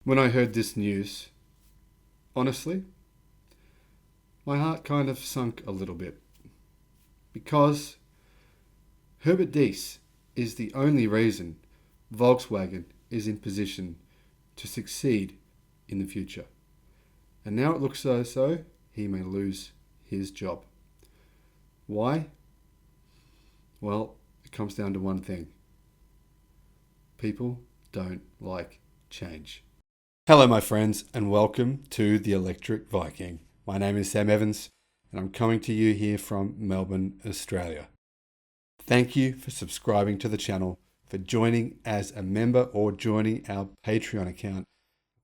When I heard this news, honestly, my heart kind of sunk a little bit. Because Herbert Diess is the only reason Volkswagen is in position to succeed in the future. And now it looks as though he may lose his job. Why? Well, it comes down to one thing. People don't like change. Hello, my friends, and welcome to the Electric Viking. My name is Sam Evans, and I'm coming to you here from Melbourne, Australia. Thank you for subscribing to the channel, for joining as a member or joining our Patreon account,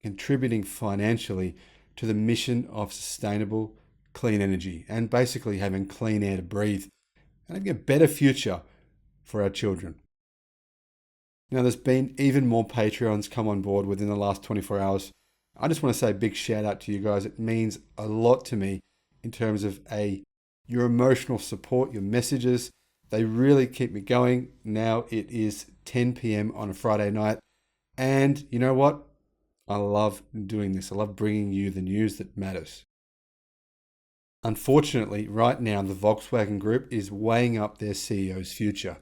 contributing financially to the mission of sustainable, clean energy, and basically having clean air to breathe and having a better future for our children. Now, there's been even more Patreons come on board within the last 24 hours. I just want to say a big shout out to you guys. It means a lot to me in terms of your emotional support, your messages. They really keep me going. Now it is 10 p.m. on a Friday night. And you know what? I love doing this. I love bringing you the news that matters. Unfortunately, right now, the Volkswagen Group is weighing up their CEO's future.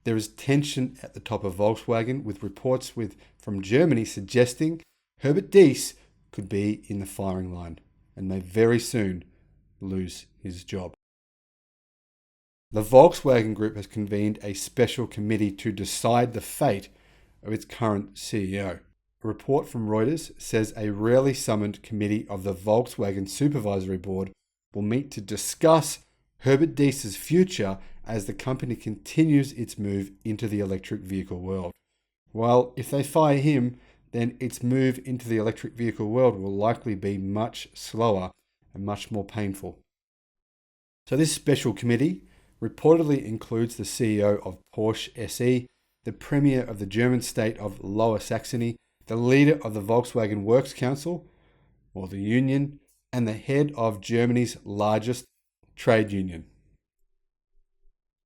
There is tension at the top of Volkswagen, with reports from Germany suggesting Herbert Diess could be in the firing line and may very soon lose his job. The Volkswagen Group has convened a special committee to decide the fate of its current CEO. A report from Reuters says a rarely summoned committee of the Volkswagen Supervisory Board will meet to discuss Herbert Diess's future as the company continues its move into the electric vehicle world. Well, if they fire him, then its move into the electric vehicle world will likely be much slower and much more painful. So this special committee reportedly includes the CEO of Porsche SE, the Premier of the German state of Lower Saxony, the leader of the Volkswagen Works Council, or the union, and the head of Germany's largest trade union.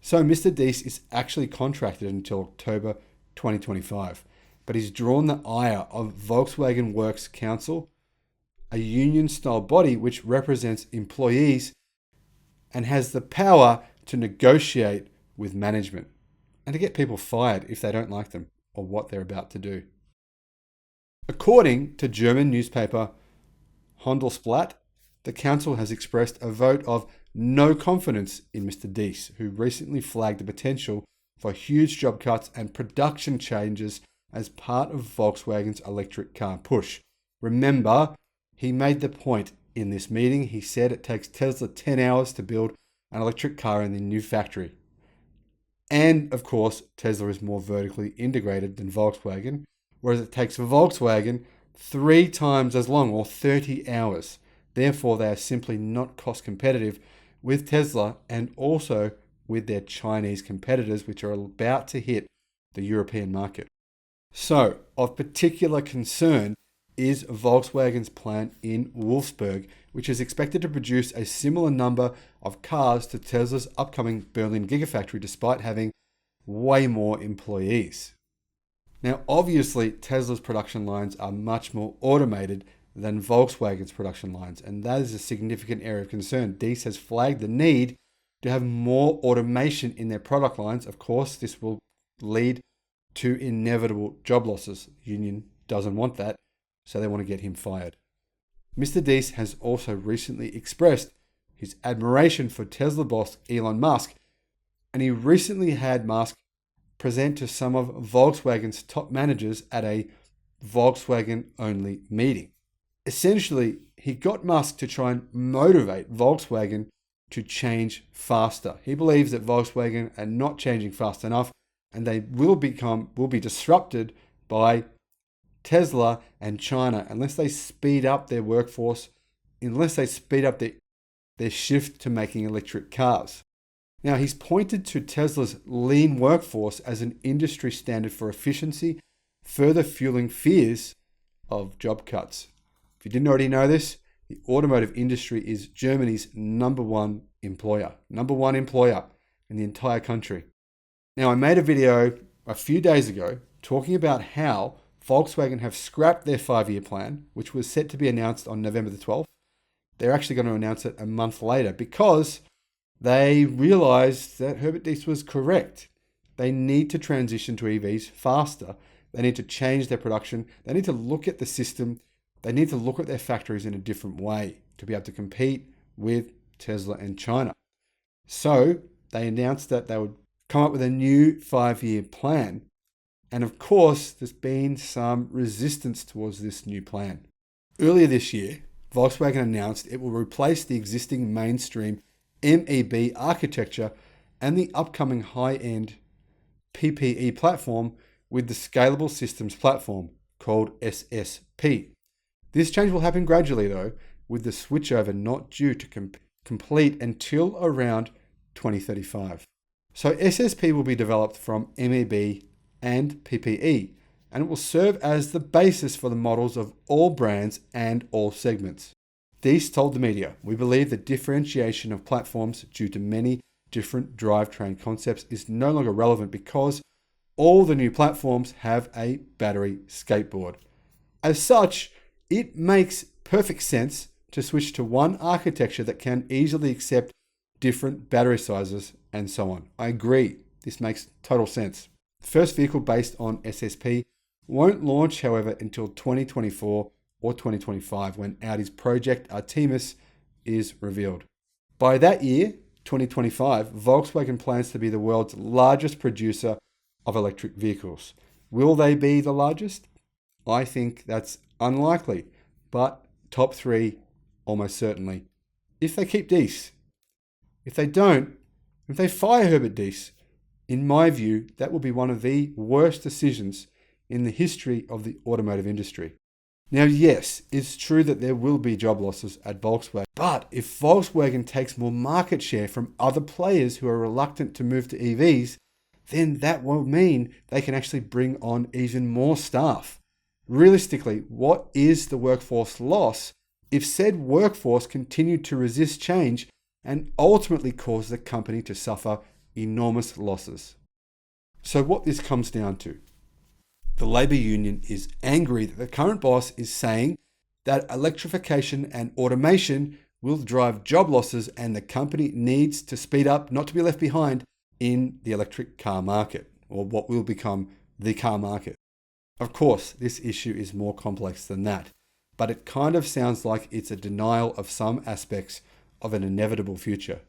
So Mr. Diess is actually contracted until October 2025, but he's drawn the ire of Volkswagen Works Council, a union-style body which represents employees and has the power to negotiate with management and to get people fired if they don't like them or what they're about to do. According to German newspaper Handelsblatt, the council has expressed a vote of no confidence in Mr. Diess, who recently flagged the potential for huge job cuts and production changes as part of Volkswagen's electric car push. Remember, he made the point in this meeting. He said it takes Tesla 10 hours to build an electric car in the new factory. And of course, Tesla is more vertically integrated than Volkswagen, whereas it takes Volkswagen 3 times as long, or 30 hours. Therefore, they are simply not cost competitive with Tesla and also with their Chinese competitors, which are about to hit the European market. So, of particular concern is Volkswagen's plant in Wolfsburg, which is expected to produce a similar number of cars to Tesla's upcoming Berlin Gigafactory, despite having way more employees. Now, obviously, Tesla's production lines are much more automated than Volkswagen's production lines, and that is a significant area of concern. Diess has flagged the need to have more automation in their product lines. Of course, this will lead to inevitable job losses. The union doesn't want that, so they want to get him fired. Mr. Diess has also recently expressed his admiration for Tesla boss Elon Musk, and he recently had Musk present to some of Volkswagen's top managers at a Volkswagen-only meeting. Essentially, he got Musk to try and motivate Volkswagen to change faster. He believes that Volkswagen are not changing fast enough, and they will be disrupted by Tesla and China unless they speed up their workforce, unless they speed up their shift to making electric cars. Now, he's pointed to Tesla's lean workforce as an industry standard for efficiency, further fueling fears of job cuts. If you didn't already know this, the automotive industry is Germany's number one employer in the entire country. Now, I made a video a few days ago talking about how Volkswagen have scrapped their 5-year plan, which was set to be announced on November the 12th. They're actually going to announce it a month later because they realized that Herbert Diess was correct. They need to transition to EVs faster. They need to change their production. They need to look at the system. They need to look at their factories in a different way to be able to compete with Tesla and China. So they announced that they would come up with a new 5-year plan. And of course, there's been some resistance towards this new plan. Earlier this year, Volkswagen announced it will replace the existing mainstream MEB architecture and the upcoming high-end PPE platform with the Scalable Systems platform called SSP. This change will happen gradually though, with the switchover not due to complete until around 2035. So SSP will be developed from MEB and PPE, and it will serve as the basis for the models of all brands and all segments. Diess told the media, "We believe the differentiation of platforms due to many different drivetrain concepts is no longer relevant because all the new platforms have a battery skateboard. As such, it makes perfect sense to switch to one architecture that can easily accept different battery sizes and so on." I agree. This makes total sense. The first vehicle based on SSP won't launch, however, until 2024 or 2025 when Audi's Project Artemis is revealed. By that year, 2025, Volkswagen plans to be the world's largest producer of electric vehicles. Will they be the largest? I think that's unlikely, but top 3 almost certainly. If they keep Diess. If they don't, if they fire Herbert Diess, in my view, that will be one of the worst decisions in the history of the automotive industry. Now, yes, it's true that there will be job losses at Volkswagen, but if Volkswagen takes more market share from other players who are reluctant to move to EVs, then that will mean they can actually bring on even more staff. Realistically, what is the workforce loss if said workforce continued to resist change and ultimately cause the company to suffer enormous losses? So what this comes down to, the Labour Union is angry that the current boss is saying that electrification and automation will drive job losses and the company needs to speed up, not to be left behind in the electric car market, or what will become the car market. Of course, this issue is more complex than that, but it kind of sounds like it's a denial of some aspects of an inevitable future.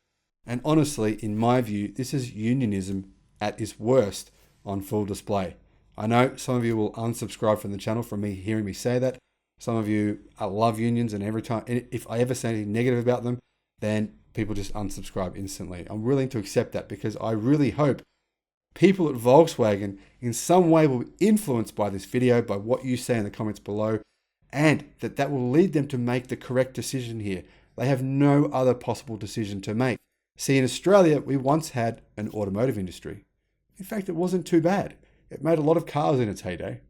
And honestly, in my view, this is unionism at its worst on full display. I know some of you will unsubscribe from the channel from me hearing me say that. Some of you love unions, and every time, if I ever say anything negative about them, then people just unsubscribe instantly. I'm willing to accept that because I really hope people at Volkswagen in some way will be influenced by this video, by what you say in the comments below, and that will lead them to make the correct decision here. They have no other possible decision to make. See, in Australia, we once had an automotive industry. In fact, it wasn't too bad. It made a lot of cars in its heyday.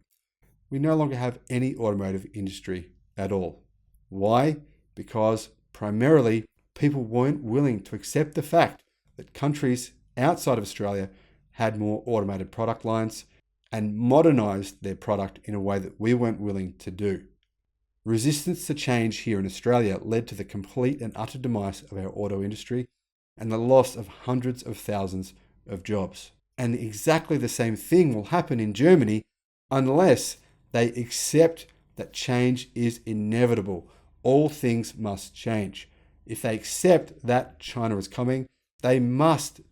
We no longer have any automotive industry at all. Why? Because primarily people weren't willing to accept the fact that countries outside of Australia had more automated product lines and modernized their product in a way that we weren't willing to do. Resistance to change here in Australia led to the complete and utter demise of our auto industry and the loss of hundreds of thousands of jobs. And exactly the same thing will happen in Germany unless they accept that change is inevitable. All things must change. If they accept that China is coming, they must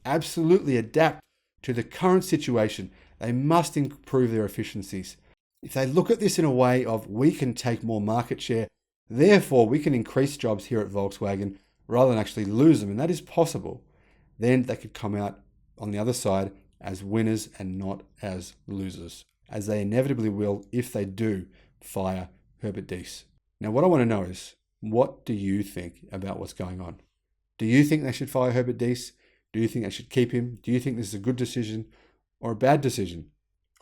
absolutely adapt to the current situation. They must improve their efficiencies. If they look at this in a way of we can take more market share, therefore we can increase jobs here at Volkswagen rather than actually lose them, and that is possible, then they could come out on the other side as winners and not as losers, as they inevitably will if they do fire Herbert Diess. Now, what I want to know is, what do you think about what's going on? Do you think they should fire Herbert Diess? Do you think they should keep him? Do you think this is a good decision or a bad decision?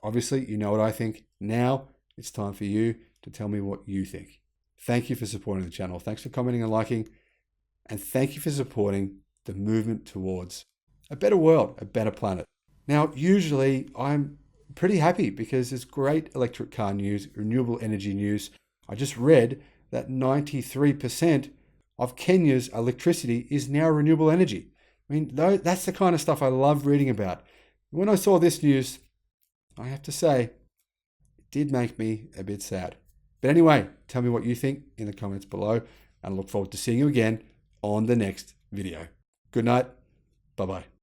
Obviously, you know what I think. Now, it's time for you to tell me what you think. Thank you for supporting the channel. Thanks for commenting and liking. And thank you for supporting the movement towards a better world, a better planet. Now, usually I'm pretty happy because there's great electric car news, renewable energy news. I just read that 93% of Kenya's electricity is now renewable energy. I mean, that's the kind of stuff I love reading about. When I saw this news, I have to say, it did make me a bit sad. But anyway, tell me what you think in the comments below, and I look forward to seeing you again on the next video. Good night. Bye-bye.